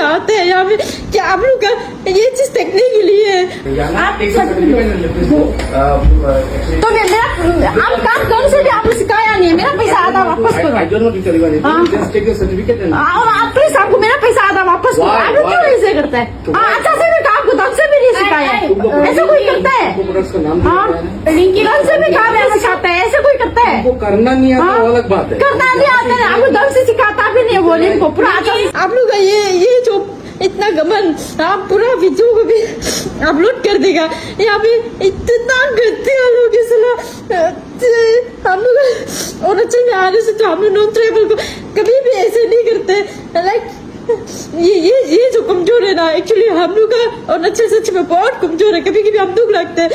आते हैं यहाँ पे कि आप लोग का ये चीज देखने के लिए तो मेरा आप काम कौन से भी आपने सिखाया नहीं है, मेरा पैसा आधा वापस करो। और आप प्लीज आपको मेरा पैसा आधा वापस करो। आप लोग क्यों ऐसे करते हैं? अच्छा से भी काम को ढंग से भी नहीं सिखाया, ऐसा कोई करता है? ढंग से भी काम ऐसा सिखाता है, ऐसे कोई करता है? करना नहीं आता अलग बात है, करना नहीं आता है, आपको ढंग से सिखाता भी नहीं है। बोले इनको पूरा आप लोग का ये जो इतना गमन, आप पूरा वीडियो को भी अपलोड कर देगा। यहाँ पे इतना गलती हम लोग की सलाह, हम लोग अरुणाचल में आने से तो हम लोग नॉन ट्राइबल को कभी भी ऐसे नहीं करते। लाइक ये जो कमजोर है ना, एक्चुअली हम लोग का अरुणाचल सच में बहुत कमजोर है। कभी कभी हम दुख लगते हैं,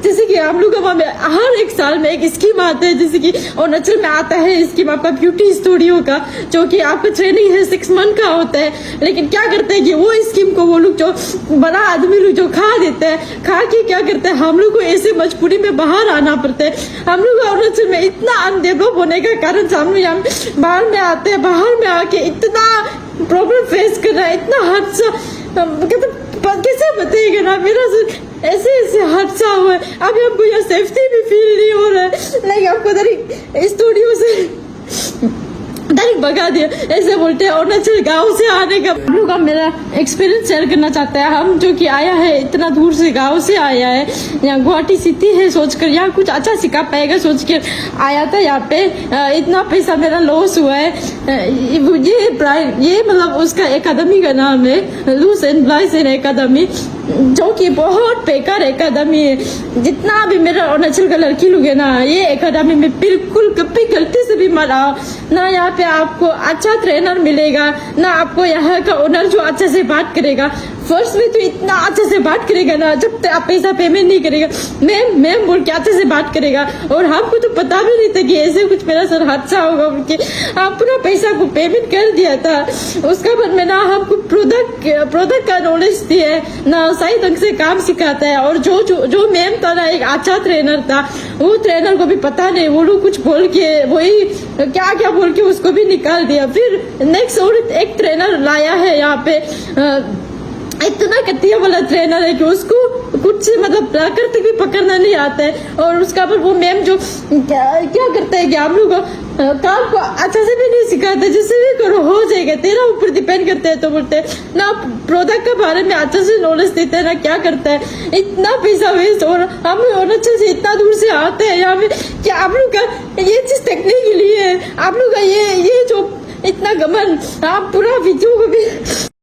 जैसे कि हम लोग का वहाँ में हर एक साल में एक स्कीम आता है, जैसे कि अरुणाचल में आता है स्कीम आपका ब्यूटी स्टूडियो का, जो कि आपका ट्रेनिंग है 6 मंथ का होता है। लेकिन क्या करते हैं कि वो स्कीम को वो लोग जो बड़ा आदमी लोग जो खा देते हैं, खा के क्या करते हैं, हम लोग को ऐसे मजबूरी में बाहर आना पड़ता है। हम लोग अरुणाचल में इतना अनडेवलप होने का कारण हम लोग यहाँ बाहर में आते हैं, बाहर में आके इतना प्रॉब्लम फेस कर रहा है, इतना हादसा कैसे बताइएगा ना। मेरा ऐसे हादसा हुआ है, अभी हमको यहाँ सेफ्टी भी फील नहीं हो रहा है। लाइक आपको स्टूडियो से डायरेक्ट भगा दिया, ऐसे बोलते हैं। अरुणाचल गाँव से आने का हम लोग मेरा एक्सपीरियंस शेयर करना चाहता है। हम जो कि आया है इतना दूर से, गाँव से आया है, यहाँ गुवाहाटी सिटी है सोचकर, यहाँ कुछ अच्छा सिखा पाएगा सोच कर आया था यहाँ पे। इतना पैसा मेरा लॉस हुआ है। ये मतलब उसका एकेडमी का नाम है लूज एंड ब्लाइस एकेडमी, जो कि बहुत बेकार एकेडमी है। जितना भी मेरा अरुणाचल का लड़की लोग है ना, ये एकेडमी में बिल्कुल कभी गलती से भी मत आओ ना। यहाँ पे आपको अच्छा ट्रेनर मिलेगा ना, आपको यहाँ का ओनर जो अच्छे से बात करेगा। फर्स्ट में तो इतना अच्छे से बात करेगा ना, जब तक आप पैसा पेमेंट नहीं करेगा मैम बोल के अच्छे से बात करेगा। और हमको तो पता भी नहीं था कि ऐसे कुछ मेरा सर हादसा होगा, क्योंकि आप पूरा पैसा को पेमेंट कर दिया था। उसका बाद में ना हमको प्रोडक्ट का नॉलेज दिया ना, सही ढंग से काम सिखाता है। और जो मैम था ना, एक अच्छा ट्रेनर था, वो ट्रेनर को भी पता नहीं, वो लोग कुछ बोल के वही क्या बोल के उसको भी निकाल दिया। फिर नेक्स्ट और एक ट्रेनर लाया है यहाँ पे, इतना कतिया वाला ट्रेनर है कि उसको कुछ मतलब प्राकृतिक भी पकड़ना नहीं आता है। और उसका पर वो मैम जो क्या करता है कि हम लोग काम को अच्छा से भी नहीं सिखाते, जिससे भी करो हो जाएगा, तेरा ऊपर डिपेंड करते हैं। तो बोलते हैं ना प्रोडक्ट के बारे में अच्छा से नॉलेज देते हैं ना, क्या करता है इतना पैसा वेस्ट। और हम अरुणाचल से इतना दूर से आते हैं यहाँ पे कि आप लोग का ये चीज देखने के लिए, आप लोग का ये जो इतना गमन, आप पूरा वीडियो को भी